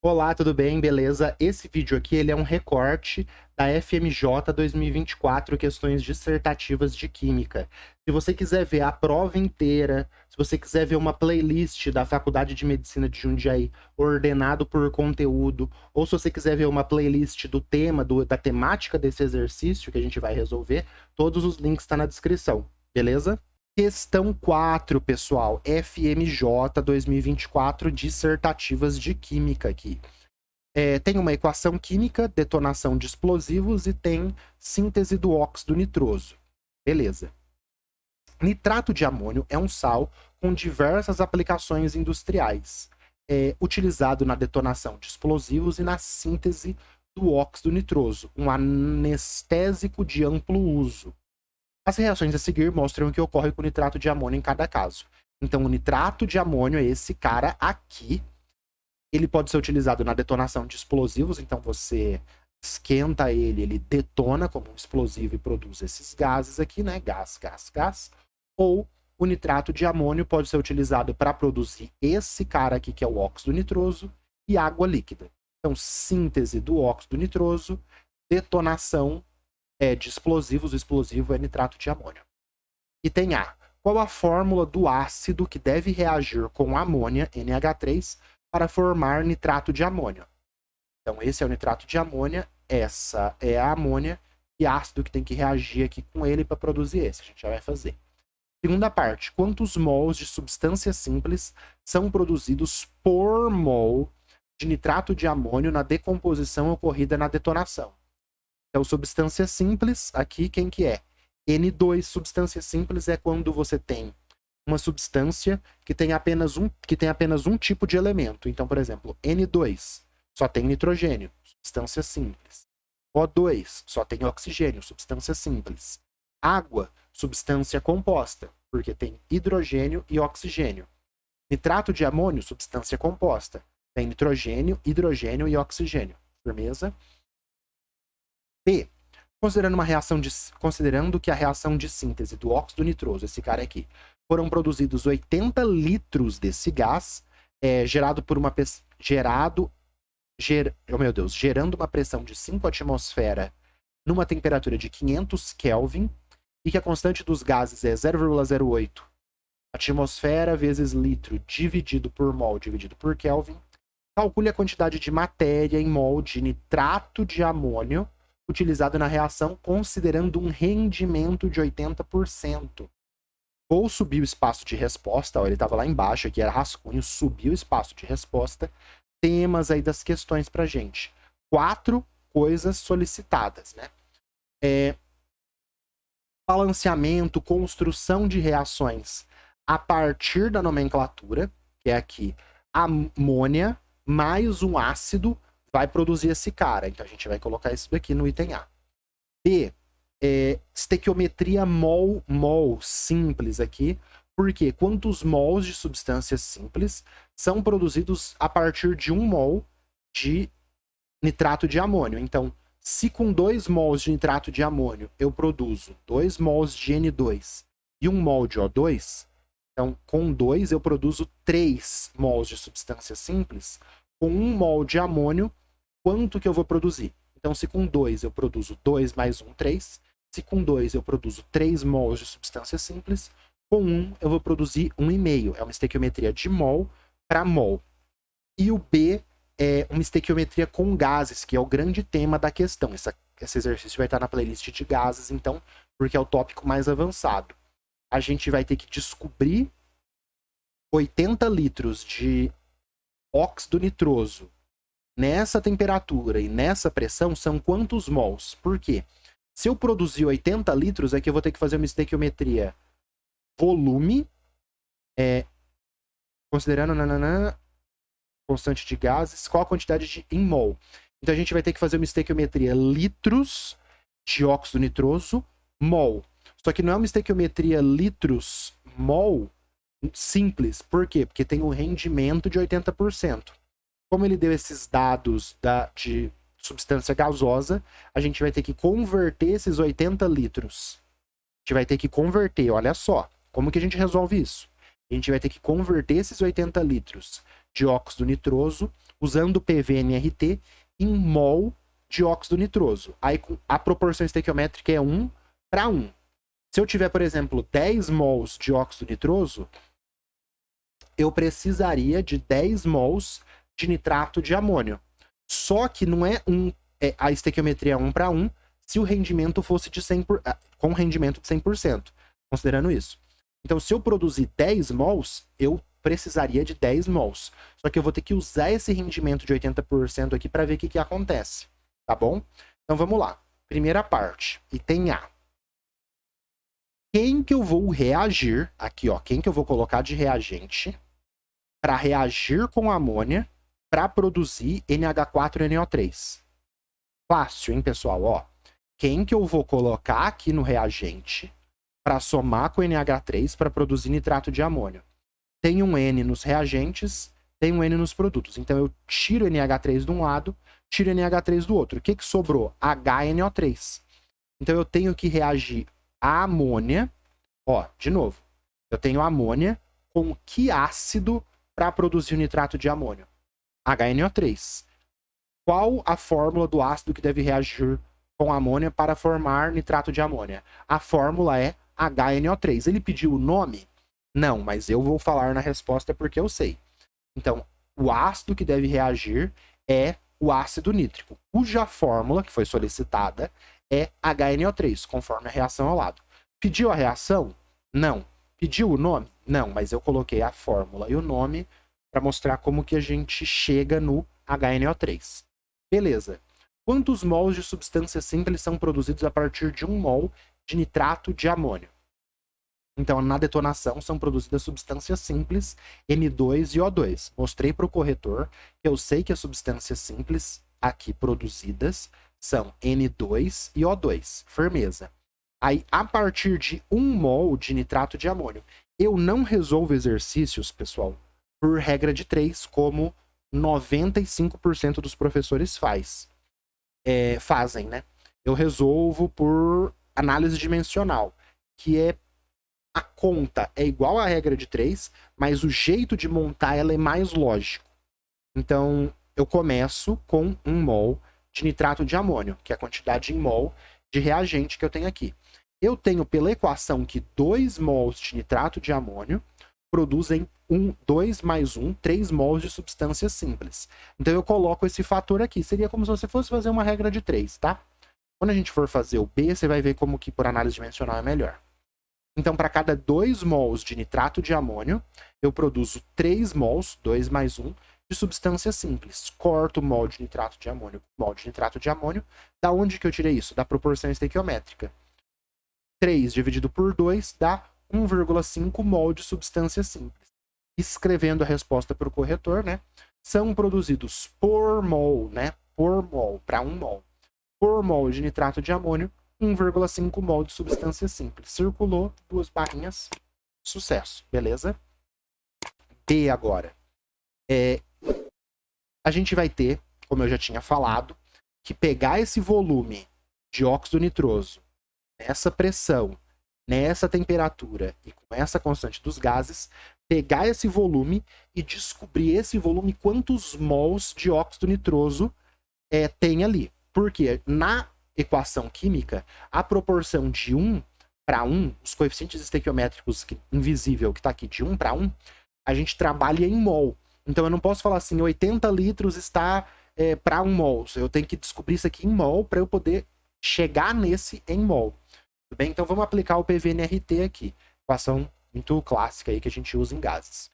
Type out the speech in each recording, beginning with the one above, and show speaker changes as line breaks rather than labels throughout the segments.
Olá, tudo bem? Beleza? Esse vídeo aqui ele é um recorte da FMJ 2024, questões dissertativas de Química. Se você quiser ver a prova inteira, se você quiser ver uma playlist da Faculdade de Medicina de Jundiaí, ordenado por conteúdo, ou se você quiser ver uma playlist do tema, da temática desse exercício que a gente vai resolver, todos os links estão na descrição, beleza? Questão 4, pessoal, FMJ 2024, dissertativas de Química aqui. Tem uma equação química, detonação de explosivos e tem síntese do óxido nitroso. Beleza. Nitrato de amônio é um sal com diversas aplicações industriais, utilizado na detonação de explosivos e na síntese do óxido nitroso, um anestésico de amplo uso. As reações a seguir mostram o que ocorre com o nitrato de amônio em cada caso. Então, o nitrato de amônio é esse cara aqui. Ele pode ser utilizado na detonação de explosivos, então você esquenta ele, ele detona como um explosivo e produz esses gases aqui, né? Gás, gás, gás. Ou o nitrato de amônio pode ser utilizado para produzir esse cara aqui, que é o óxido nitroso, e água líquida. Então, síntese do óxido nitroso, detonação de explosivos, o explosivo é nitrato de amônio. E tem A. Qual a fórmula do ácido que deve reagir com amônia, NH3, para formar nitrato de amônio? Então, esse é o nitrato de amônia, essa é a amônia, e ácido que tem que reagir aqui com ele para produzir esse. A gente já vai fazer. Segunda parte. Quantos mols de substância simples são produzidos por mol de nitrato de amônio na decomposição ocorrida na detonação? Então, substância simples, aqui quem que é? N2, substância simples é quando você tem uma substância que tem apenas um tipo de elemento. Então, por exemplo, N2 só tem nitrogênio, substância simples. O2 só tem oxigênio, substância simples. Água, substância composta, porque tem hidrogênio e oxigênio. Nitrato de amônio, substância composta, tem nitrogênio, hidrogênio e oxigênio. Firmeza? B. Considerando que a reação de síntese do óxido nitroso, esse cara aqui, foram produzidos 80 litros desse gás, gerando uma pressão de 5 atmosfera numa temperatura de 500 Kelvin, e que a constante dos gases é 0,08 atmosfera vezes litro dividido por mol dividido por Kelvin. Calcule a quantidade de matéria em mol de nitrato de amônio utilizado na reação, considerando um rendimento de 80%. Vou subir o espaço de resposta, ó, ele estava lá embaixo, aqui era rascunho, subiu o espaço de resposta. Temas aí das questões pra gente. 4 coisas solicitadas, né? Balanceamento, construção de reações a partir da nomenclatura, que é aqui amônia mais um ácido vai produzir esse cara. Então a gente vai colocar isso daqui no item A. B, estequiometria mol simples aqui, porque quantos mols de substância simples são produzidos a partir de 1 mol de nitrato de amônio. Então, se com 2 mols de nitrato de amônio eu produzo 2 mols de N2 e 1 mol de O2, então com 2 eu produzo 3 mols de substância simples. Com 1 mol de amônio, quanto que eu vou produzir? Então, se com 2 eu produzo 2 mais 1, 3. Se com 2 eu produzo 3 mols de substância simples, com 1 eu vou produzir 1,5. É uma estequiometria de mol para mol. E o B é uma estequiometria com gases, que é o grande tema da questão. Esse exercício vai estar na playlist de gases, então, porque é o tópico mais avançado. A gente vai ter que descobrir 80 litros de óxido nitroso nessa temperatura e nessa pressão são quantos mols? Por quê? Se eu produzir 80 litros, aqui eu vou ter que fazer uma estequiometria volume, considerando constante de gases, qual a quantidade em mol. Então a gente vai ter que fazer uma estequiometria litros de óxido nitroso, mol. Só que não é uma estequiometria litros, mol simples. Por quê? Porque tem um rendimento de 80%. Como ele deu esses dados de substância gasosa, a gente vai ter que converter esses 80 litros. A gente vai ter que converter, olha só, como que a gente resolve isso? A gente vai ter que converter esses 80 litros de óxido nitroso usando o PV-NRT em mol de óxido nitroso. Aí a proporção estequiométrica é 1:1. Se eu tiver, por exemplo, 10 mols de óxido nitroso, eu precisaria de 10 mols de nitrato de amônio. Só que não é a estequiometria é 1:1 se o rendimento fosse de 100%, com rendimento de 100%, considerando isso. Então, se eu produzir 10 mols, eu precisaria de 10 mols. Só que eu vou ter que usar esse rendimento de 80% aqui para ver o que acontece. Tá bom? Então, vamos lá. Primeira parte, item A. Quem que eu vou reagir, aqui ó, quem que eu vou colocar de reagente para reagir com amônia para produzir NH4NO3? Fácil, hein, pessoal? Ó, quem que eu vou colocar aqui no reagente para somar com NH3 para produzir nitrato de amônio? Tem um N nos reagentes, tem um N nos produtos. Então eu tiro NH3 de um lado, tiro NH3 do outro. O que sobrou? HNO3. Então eu tenho que reagir a amônia. Ó, de novo. Eu tenho amônia com que ácido para produzir o nitrato de amônio? HNO3. Qual a fórmula do ácido que deve reagir com amônia para formar nitrato de amônia? A fórmula é HNO3. Ele pediu o nome? Não, mas eu vou falar na resposta porque eu sei. Então, o ácido que deve reagir é o ácido nítrico, cuja fórmula que foi solicitada é HNO3, conforme a reação ao lado. Pediu a reação? Não. Pediu o nome? Não, mas eu coloquei a fórmula e o nome para mostrar como que a gente chega no HNO3. Beleza. Quantos mols de substância simples são produzidos a partir de 1 mol de nitrato de amônio? Então, na detonação, são produzidas substâncias simples, N2 e O2. Mostrei para o corretor que eu sei que as substâncias simples aqui produzidas são N2 e O2. Firmeza. Aí, a partir de 1 mol de nitrato de amônio, eu não resolvo exercícios, pessoal, por regra de 3, como 95% dos professores fazem, né? Eu resolvo por análise dimensional, que é a conta é igual à regra de 3, mas o jeito de montar ela é mais lógico. Então, eu começo com 1 mol de nitrato de amônio, que é a quantidade em mol de reagente que eu tenho aqui. Eu tenho pela equação que 2 mols de nitrato de amônio produzem 2 mais 1, 3 mols de substância simples. Então eu coloco esse fator aqui. Seria como se você fosse fazer uma regra de 3, tá? Quando a gente for fazer o B, você vai ver como que por análise dimensional é melhor. Então, para cada 2 mols de nitrato de amônio, eu produzo 3 mols, 2 mais 1, de substância simples. Corto o mol de nitrato de amônio com mol de nitrato de amônio. Da onde que eu tirei isso? Da proporção estequiométrica. 3 dividido por 2 dá 1,5 mol de substância simples. Escrevendo a resposta para o corretor, né? São produzidos por mol, né? Por mol, para 1 mol. Por mol de nitrato de amônio, 1,5 mol de substância simples. Circulou, 2 barrinhas, sucesso, beleza? B agora. A gente vai ter, como eu já tinha falado, que pegar esse volume de óxido nitroso nessa pressão, nessa temperatura e com essa constante dos gases, pegar esse volume e descobrir esse volume quantos mols de óxido nitroso tem ali. Porque na equação química, a proporção de 1:1, os coeficientes estequiométricos invisível que está aqui de 1:1, a gente trabalha em mol. Então eu não posso falar assim, 80 litros está para 1 mol. Eu tenho que descobrir isso aqui em mol para eu poder chegar nesse em mol. Tudo bem? Então vamos aplicar o PV-NRT aqui. Equação muito clássica aí que a gente usa em gases.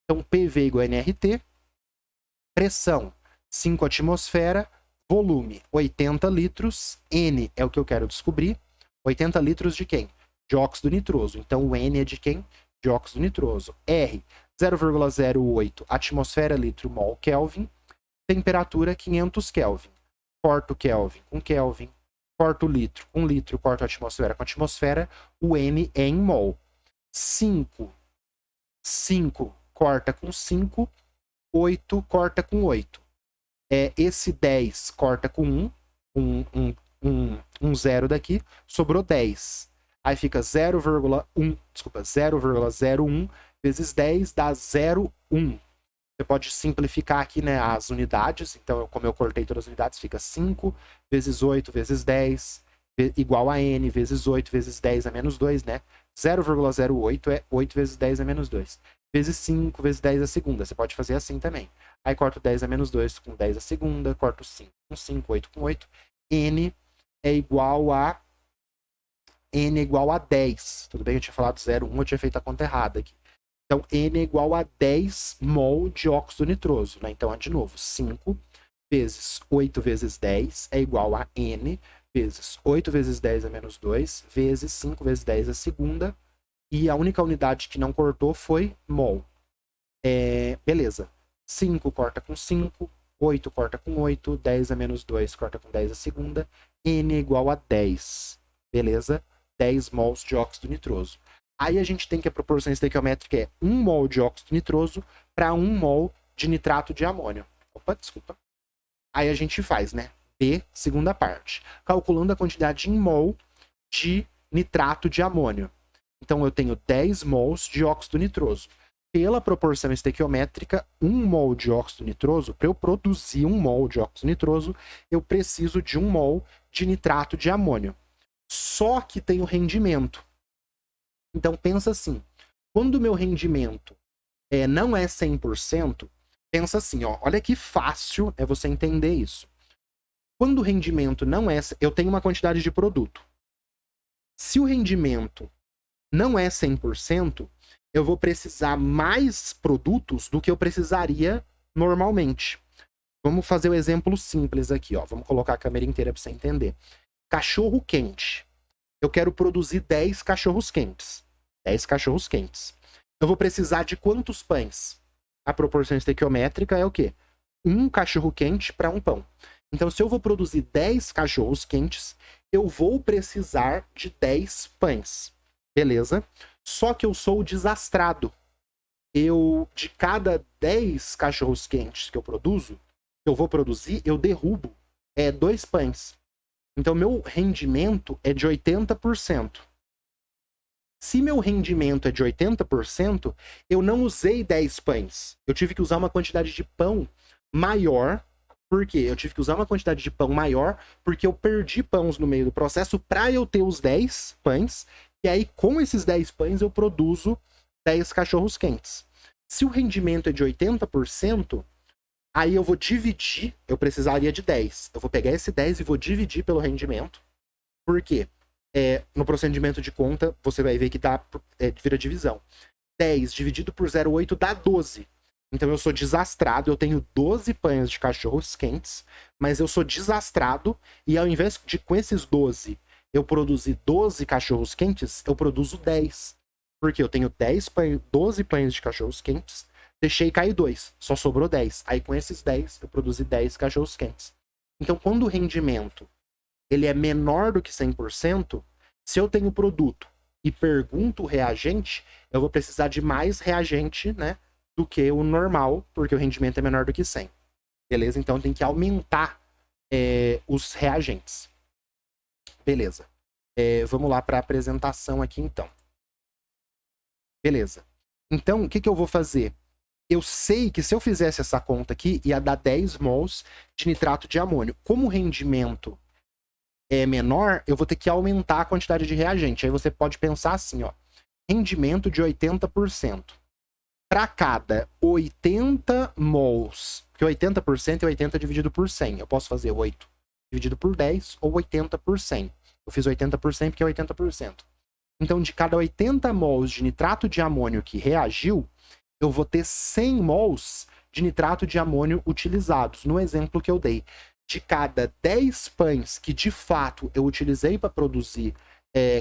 Então PV igual a NRT, pressão 5 atmosfera, volume 80 litros, N é o que eu quero descobrir. 80 litros de quem? De óxido nitroso. Então o N é de quem? De óxido nitroso. R, 0,08 atmosfera litro mol Kelvin. Temperatura 500 Kelvin. Corto Kelvin com Kelvin. Corto litro com litro. Corto atmosfera com atmosfera. O N é em mol. 5 corta com 5. 8 corta com 8. Esse 10 corta com 1 zero daqui, sobrou 10. Aí fica 0,01 vezes 10 dá 0,1. Você pode simplificar aqui, né, as unidades. Então, como eu cortei todas as unidades, fica 5 vezes 8 vezes 10 igual a n vezes 8 vezes 10 a menos 2, né? 0,08 é 8 vezes 10 a menos 2. Vezes 5 vezes 10 a segunda. Você pode fazer assim também. Aí corto 10 a menos 2 com 10 a segunda, corto 5 com 5, 8 com 8. N é igual a 10. Tudo bem? Eu tinha falado 0,1, eu tinha feito a conta errada aqui. Então, N é igual a 10 mol de óxido nitroso, né? Então, de novo, 5 vezes 8 vezes 10 é igual a N vezes 8 vezes 10 a menos 2 vezes 5 vezes 10 a segunda. E a única unidade que não cortou foi mol. Beleza. 5 corta com 5, 8 corta com 8, 10 a menos 2 corta com 10 a segunda. N é igual a 10. Beleza? 10 mols de óxido nitroso. Aí a gente tem que a proporção estequiométrica é 1 mol de óxido nitroso para 1 mol de nitrato de amônio. Opa, desculpa. Aí a gente faz, né? B, segunda parte. Calculando a quantidade em mol de nitrato de amônio. Então eu tenho 10 mols de óxido nitroso. Pela proporção estequiométrica, 1 mol de óxido nitroso, para eu produzir 1 mol de óxido nitroso, eu preciso de 1 mol de nitrato de amônio. Só que tem o rendimento. Então pensa assim, quando o meu rendimento não é 100%, pensa assim, ó, olha que fácil é você entender isso. Quando o rendimento não é... Eu tenho uma quantidade de produto. Se o rendimento não é 100%, eu vou precisar mais produtos do que eu precisaria normalmente. Vamos fazer o exemplo simples aqui, ó. Vamos colocar a câmera inteira para você entender. Cachorro quente. Eu quero produzir 10 cachorros quentes. 10 cachorros quentes. Eu vou precisar de quantos pães? A proporção estequiométrica é o quê? 1 cachorro quente para 1 pão. Então, se eu vou produzir 10 cachorros quentes, eu vou precisar de 10 pães. Beleza? Só que eu sou desastrado. De cada 10 cachorros quentes que eu vou produzir, eu derrubo 2 pães. Então, meu rendimento é de 80%. Se meu rendimento é de 80%, eu não usei 10 pães. Eu tive que usar uma quantidade de pão maior. Por quê? Eu tive que usar uma quantidade de pão maior porque eu perdi pães no meio do processo para eu ter os 10 pães. E aí, com esses 10 pães, eu produzo 10 cachorros quentes. Se o rendimento é de 80%, aí eu vou dividir, eu precisaria de 10. Eu vou pegar esse 10 e vou dividir pelo rendimento. Por quê? No procedimento de conta, você vai ver que vira divisão. 10 dividido por 0,8 dá 12. Então eu sou desastrado, eu tenho 12 pães de cachorros quentes, mas eu sou desastrado e ao invés de com esses 12 eu produzir 12 cachorros quentes, eu produzo 10. Porque eu tenho 12 pães de cachorros quentes, deixei cair 2, só sobrou 10. Aí com esses 10 eu produzi 10 cachorros quentes. Então quando o rendimento ele é menor do que 100%, se eu tenho produto e pergunto o reagente, eu vou precisar de mais reagente, né, do que o normal, porque o rendimento é menor do que 100. Beleza? Então tem que aumentar os reagentes. Beleza. Vamos lá para a apresentação aqui, então. Beleza. Então, o que eu vou fazer? Eu sei que se eu fizesse essa conta aqui, ia dar 10 mols de nitrato de amônio. Como o rendimento é menor, eu vou ter que aumentar a quantidade de reagente. Aí você pode pensar assim, ó. Rendimento de 80%. Para cada 80 mols, porque 80% é 80 dividido por 100. Eu posso fazer 8 dividido por 10 ou 80 por 100. Eu fiz 80% porque é 80%. Então, de cada 80 mols de nitrato de amônio que reagiu, eu vou ter 100 mols de nitrato de amônio utilizados. No exemplo que eu dei, de cada 10 pães que de fato eu utilizei para produzir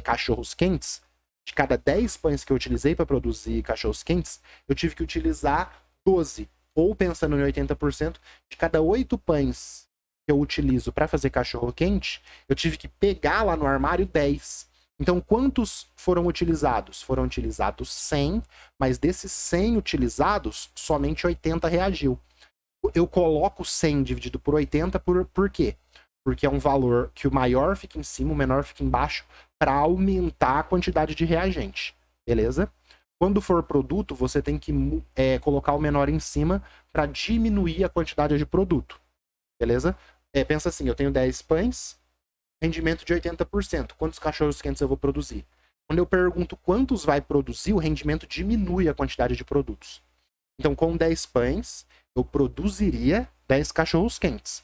cachorros quentes, de cada 10 pães que eu utilizei para produzir cachorros quentes, eu tive que utilizar 12. Ou pensando em 80%, de cada 8 pães que eu utilizo para fazer cachorro quente, eu tive que pegar lá no armário 10. Então, quantos foram utilizados? Foram utilizados 100, mas desses 100 utilizados, somente 80 reagiu. Eu coloco 100 dividido por 80 por quê? Porque é um valor que o maior fica em cima, o menor fica embaixo, para aumentar a quantidade de reagente. Beleza? Quando for produto, você tem que colocar o menor em cima para diminuir a quantidade de produto. Beleza? Pensa assim, eu tenho 10 pães, rendimento de 80%. Quantos cachorros quentes eu vou produzir? Quando eu pergunto quantos vai produzir, o rendimento diminui a quantidade de produtos. Então, com 10 pães, eu produziria 10 cachorros quentes.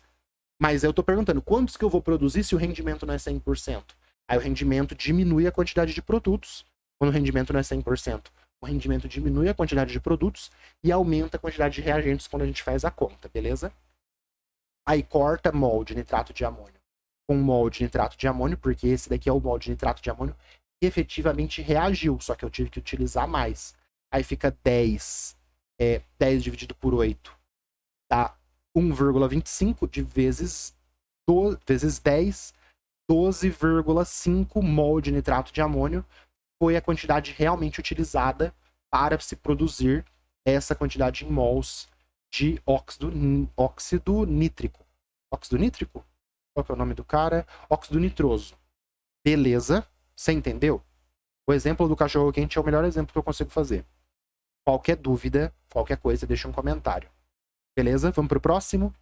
Mas eu tô perguntando, quantos que eu vou produzir se o rendimento não é 100%? Aí o rendimento diminui a quantidade de produtos. Quando o rendimento não é 100%, o rendimento diminui a quantidade de produtos e aumenta a quantidade de reagentes quando a gente faz a conta, beleza? Aí corta molde nitrato de amônio com molde nitrato de amônio, porque esse daqui é o molde nitrato de amônio que efetivamente reagiu, só que eu tive que utilizar mais. Aí fica 10. 10 dividido por 8 dá 1,25 de vezes 10, 12,5 mol de nitrato de amônio foi a quantidade realmente utilizada para se produzir essa quantidade em mols de óxido nítrico. Óxido nítrico? Qual que é o nome do cara? Óxido nitroso. Beleza? Você entendeu? O exemplo do cachorro quente é o melhor exemplo que eu consigo fazer. Qualquer dúvida, qualquer coisa, deixa um comentário. Beleza? Vamos pro próximo?